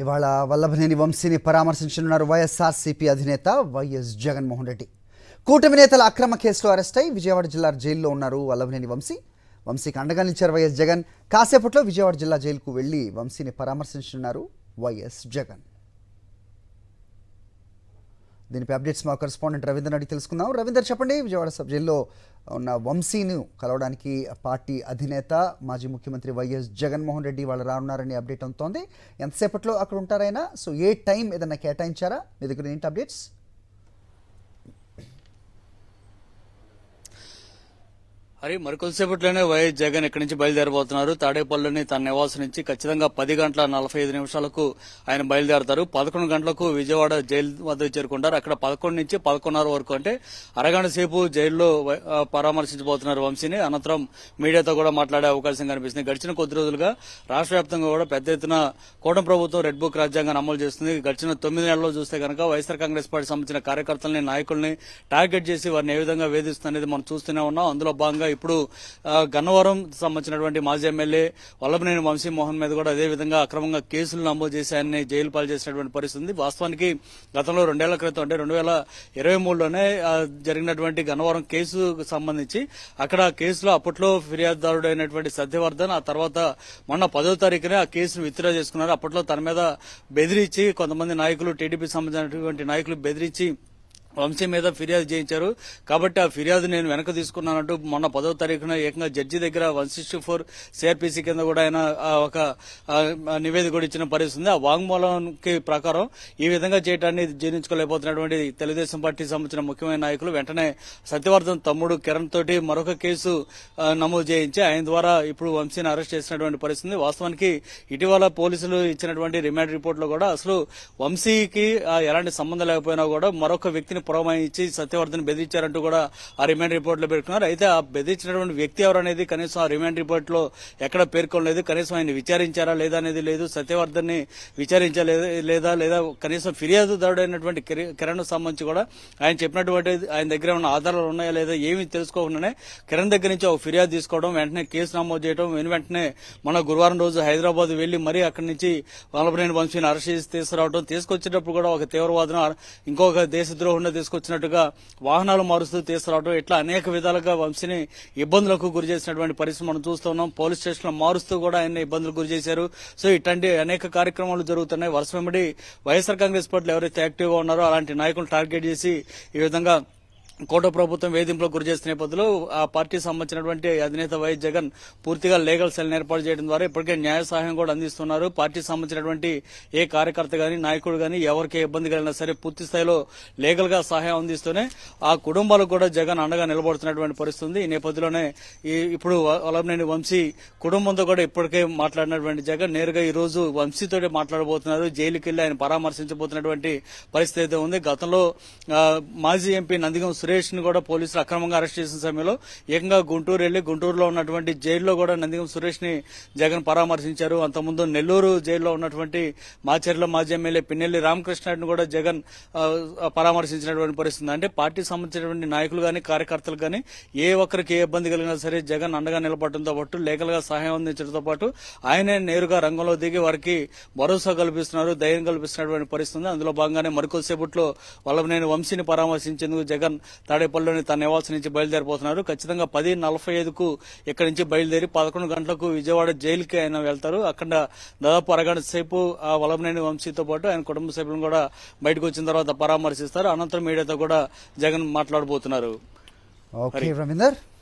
ఇవాళ వల్లభనేని వంశీని పరామర్శించనున్నారు వైఎస్ఆర్సీపీ అధినేత వైఎస్ జగన్మోహన్ రెడ్డి. కూటమి నేతల అక్రమ కేసులో అరెస్ట్ అయి విజయవాడ జిల్లా జైల్లో ఉన్నారు వల్లభనేని వంశీ. వంశీకి అండగా నిలిచారు వైఎస్ జగన్. కాసేపట్లో విజయవాడ జిల్లా జైలుకు వెళ్లి వంశీని పరామర్శించనున్నారు వైఎస్ జగన్. దీనిపై అప్డేట్స్ మా కరెస్పాండెంట్ రవీందర్ అడిగి తెలుసుకుందాం. రవీందర్, చెప్పండి, విజయవాడ సబ్ జైల్లో ఉన్న వంశీని కలవడానికి పార్టీ అధినేత మాజీ ముఖ్యమంత్రి వైఎస్ జగన్మోహన్ రెడ్డి వాళ్ళు రానున్నారని అప్డేట్ అవుతోంది. ఎంతసేపట్లో అక్కడ ఉంటారైనా? సో ఏ టైం ఏదన్నా కేటాయించారా? మీ దగ్గర ఏంటి అప్డేట్స్? హరి, మరికొద్దిసేపట్లోనే వైఎస్ జగన్ ఇక్కడి నుంచి బయలుదేరబోతున్నారు. తాడేపల్లిలోని తన నివాసం నుంచి ఖచ్చితంగా 10:45 ఆయన బయలుదేరతారు. 11 గంటలకు విజయవాడ జైలు వద్దకు చేరుకుంటారు. అక్కడ 11 నుంచి 11:30 వరకు, అంటే అరగంట సేపు జైల్లో పరామర్శించబోతున్నారు వంశీని. అనంతరం మీడియాతో కూడా మాట్లాడే అవకాశం కనిపిస్తుంది. గడిచిన కొద్ది రోజులుగా రాష్ట్ర వ్యాప్తంగా కూడా పెద్ద ఎత్తున కూటమి ప్రభుత్వం రెడ్ బుక్ రాజ్యాంగాన్ని అమలు చేస్తుంది. గడిచిన 9 నెలల్లో చూస్తే కనుక వైఎస్ఆర్ కాంగ్రెస్ పార్టీ సంబంధించిన కార్యకర్తలని, నాయకుల్ని టార్గెట్ చేసి వారిని ఏ విధంగా వేధిస్తుంది మనం చూస్తూనే ఉన్నాం. అందులో భాగంగా ఇప్పుడు గన్నవరం సంబంధించినటువంటి మాజీ ఎమ్మెల్యే వల్లభనేని వంశీమోహన్ మీద కూడా అదే విధంగా అక్రమంగా కేసులు నమోదు చేసి ఆయన్ని జైలు పాలు చేసినటువంటి పరిస్థితి. వాస్తవానికి గతంలో 2 ఏళ్ల క్రితం, అంటే 2023లోనే జరిగినటువంటి గన్నవరం కేసుకు సంబంధించి అక్కడ కేసులో అప్పట్లో ఫిర్యాదుదారుడు అయినటువంటి సత్యవర్ధన్, ఆ తర్వాత మొన్న 10వ తారీఖునే ఆ కేసును విత్డ్రా చేసుకున్నారు. అప్పట్లో తన మీద బెదిరించి కొంతమంది నాయకులు, టీడీపీ సంబంధించినటువంటి నాయకులు బెదిరించి వంశీ మీద ఫిర్యాదు చేయించారు. కాబట్టి ఆ ఫిర్యాదు నేను వెనక తీసుకున్నానంటూ మొన్న 10వ తారీఖున ఏకంగా జడ్జి దగ్గర 164 సిఆర్పీసీ కింద కూడా ఆయన ఒక నివేదిక కూడా ఇచ్చిన పరిస్థితి. ఆ వాంగ్మూలంకి ప్రకారం ఈ విధంగా చేయడాన్ని జీర్ణించుకోలేకపోతున్నటువంటి తెలుగుదేశం పార్టీ సంబంధించిన ముఖ్యమైన నాయకులు వెంటనే సత్యవర్ధన్ తమ్ముడు కిరణ్ తోటి మరొక కేసు నమోదు చేయించి ఆయన ద్వారా ఇప్పుడు వంశీని అరెస్ట్ చేసినటువంటి పరిస్థితి. వాస్తవానికి ఇటీవల పోలీసులు ఇచ్చినటువంటి రిమాండ్ రిపోర్ట్ లో కూడా అసలు వంశీకి ఎలాంటి సంబంధం లేకపోయినా కూడా మరొక వ్యక్తిని పురమాయించి సత్యవర్ధన్ బెదిరించారంటూ కూడా ఆ రిమాండ్ రిపోర్ట్ లో పేర్కొన్నారు. అయితే ఆ బెదిరించినటువంటి వ్యక్తి ఎవరనేది కనీసం ఆ రిమాండ్ రిపోర్ట్ లో ఎక్కడ పేర్కొనలేదు. కనీసం ఆయన విచారించారా లేదా అనేది లేదు. సత్యవర్ధన్ ని విచారించలేదా లేదా కనీసం ఫిర్యాదుదారుడు అయినటువంటి కిరణ్ సంబంధించి కూడా ఆయన చెప్పినటువంటి ఆయన దగ్గర ఉన్న ఆధారాలు ఉన్నాయా లేదా ఏమీ తెలుసుకోకుండానే కిరణ్ దగ్గర నుంచి ఒక ఫిర్యాదు తీసుకోవడం, వెంటనే కేసు నమోదు చేయడం, వెంటనే మన గురువారం రోజు హైదరాబాద్ వెళ్లి మరీ అక్కడి నుంచి వల్లభనేని వంశీని అరెస్ట్ చేసి తీసుకురావడం, తీసుకొచ్చేటప్పుడు కూడా ఒక తీవ్రవాదం, ఇంకొక దేశద్రోహం తీసుకొచ్చినట్టుగా వాహనాలు మారుస్తూ తీసుకురావడం, ఇట్లా అనేక విధాలుగా వంశీని ఇబ్బందులకు గురి చేసినటువంటి పరిస్థితి మనం చూస్తున్నాం. పోలీస్ స్టేషన్ లో మారుస్తూ కూడా ఆయన ఇబ్బందులకు గురి చేశారు. సో ఇట్లాంటి అనేక కార్యక్రమాలు జరుగుతున్నాయి. వరుస వెంబడి వైఎస్ఆర్ కాంగ్రెస్ పార్టీలో ఎవరైతే యాక్టివ్ గా ఉన్నారో అలాంటి నాయకులు టార్గెట్ చేసి ఈ విధంగా కూటమి ప్రభుత్వం వేధింపులకు గురి చేస్తున్న నేపథ్యంలో ఆ పార్టీ సంబంధించినటువంటి అధినేత వైఎస్ జగన్ పూర్తిగా లీగల్ సెల్ ఏర్పాటు చేయడం ద్వారా ఇప్పటికే న్యాయ సహాయం కూడా అందిస్తున్నారు. పార్టీ సంబంధించినటువంటి ఏ కార్యకర్త గాని, నాయకుడు గాని ఎవరికి ఇబ్బంది కలిగినా సరే పూర్తి స్థాయిలో లీగల్ గా సహాయం అందిస్తూనే ఆ కుటుంబాలకు కూడా జగన్ అండగా నిలబడుతున్నటువంటి పరిస్థితి. ఈ నేపథ్యంలోనే ఇప్పుడు వల్లభనేని వంశీ కుటుంబంతో కూడా ఇప్పటికే మాట్లాడినటువంటి జగన్ నేరుగా ఈ రోజు వంశీతో మాట్లాడబోతున్నారు. జైలుకి వెళ్లి ఆయన పరామర్శించబోతున్నటువంటి పరిస్థితి అయితే ఉంది. గతంలో మాజీ ఎంపీ నందిగం సురేష్ ని కూడా పోలీసులు అక్రమంగా అరెస్ట్ చేసిన సమయంలో ఏకంగా గుంటూరు వెళ్లి గుంటూరులో ఉన్నటువంటి జైల్లో కూడా నందిగం సురేష్ ని జగన్ పరామర్శించారు. అంతకుముందు నెల్లూరు జైల్లో ఉన్నటువంటి మాచర్ల మాజీ ఎమ్మెల్యే పిన్నెల్లి రామకృష్ణారెడ్డిని కూడా జగన్ పరామర్శించినటువంటి పరిస్థితి. అంటే పార్టీ సంబంధించినటువంటి నాయకులు గాని, కార్యకర్తలు గాని ఏ ఒక్కరికి ఏ ఇబ్బంది కలిగినా సరే జగన్ అండగా నిలబడటంతో పాటు లీగల్ గా సహాయం అందించడంతో పాటు ఆయనే నేరుగా రంగంలో దిగి వారికి భరోసా కల్పిస్తున్నారు, ధైర్యం కల్పిస్తున్నటువంటి పరిస్థితి. అందులో భాగంగానే మరికొద్దిసేపట్లో వల్లభనేని వంశీని పరామర్శించేందుకు జగన్ తాడేపల్లిలోని తన నివాసం నుంచి బయలుదేరిపోతున్నారు. ఖచ్చితంగా 10:45 ఇక్కడి నుంచి బయలుదేరి 11 గంటలకు విజయవాడ జైలుకి ఆయన వెళ్తారు. అక్కడ దాదాపు అరగంట సేపు ఆ వల్లభనేని వంశీతో పాటు ఆయన కుటుంబ సభ్యులను కూడా బయటకు వచ్చిన తర్వాత పరామర్శిస్తారు. అనంతరం మీడియాతో కూడా జగన్ మాట్లాడబోతున్నారు.